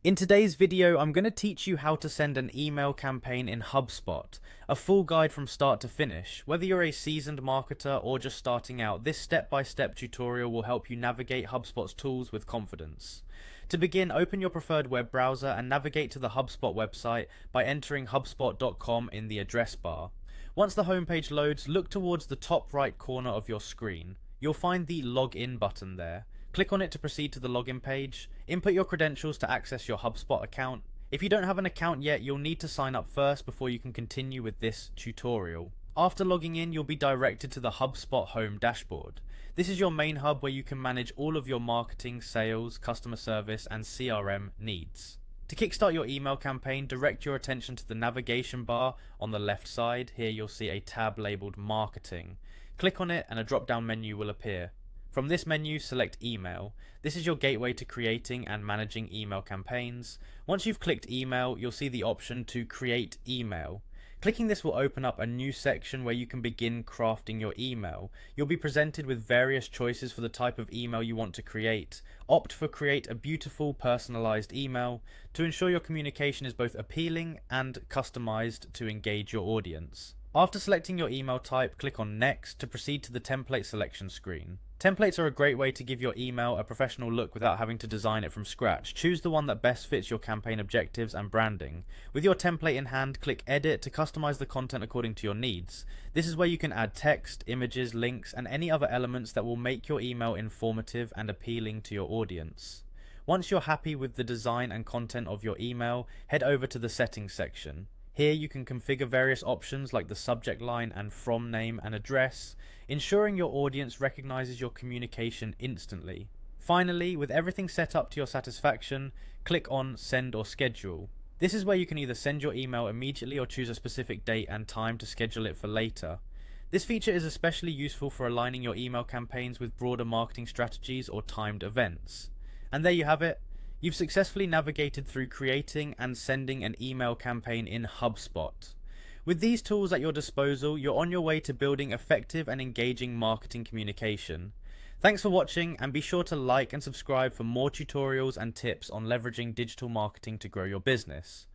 In today's video, I'm going to teach you how to send an email campaign in HubSpot, a full guide from start to finish. Whether you're a seasoned marketer or just starting out, this step-by-step tutorial will help you navigate HubSpot's tools with confidence. To begin, open your preferred web browser and navigate to the HubSpot website by entering hubspot.com in the address bar. Once the homepage loads, look towards the top right corner of your screen. You'll find the Login button there. Click on it to proceed to the login page. Input your credentials to access your HubSpot account. If you don't have an account yet, you'll need to sign up first before you can continue with this tutorial. After logging in, you'll be directed to the HubSpot home dashboard. This is your main hub where you can manage all of your marketing, sales, customer service, and CRM needs. To kickstart your email campaign, direct your attention to the navigation bar on the left side. Here you'll see a tab labeled Marketing. Click on it and a drop-down menu will appear. From this menu, select Email. This is your gateway to creating and managing email campaigns. Once you've clicked Email, you'll see the option to Create Email. Clicking this will open up a new section where you can begin crafting your email. You'll be presented with various choices for the type of email you want to create. Opt for Create a beautiful, personalized email to ensure your communication is both appealing and customized to engage your audience. After selecting your email type, click on Next to proceed to the template selection screen. Templates are a great way to give your email a professional look without having to design it from scratch. Choose the one that best fits your campaign objectives and branding. With your template in hand, click Edit to customize the content according to your needs. This is where you can add text, images, links, and any other elements that will make your email informative and appealing to your audience. Once you're happy with the design and content of your email, head over to the Settings section. Here you can configure various options like the subject line and from name and address, ensuring your audience recognizes your communication instantly. Finally, with everything set up to your satisfaction, click on Send or Schedule. This is where you can either send your email immediately or choose a specific date and time to schedule it for later. This feature is especially useful for aligning your email campaigns with broader marketing strategies or timed events. And there you have it. You've successfully navigated through creating and sending an email campaign in HubSpot. With these tools at your disposal, you're on your way to building effective and engaging marketing communication. Thanks for watching, and be sure to like and subscribe for more tutorials and tips on leveraging digital marketing to grow your business.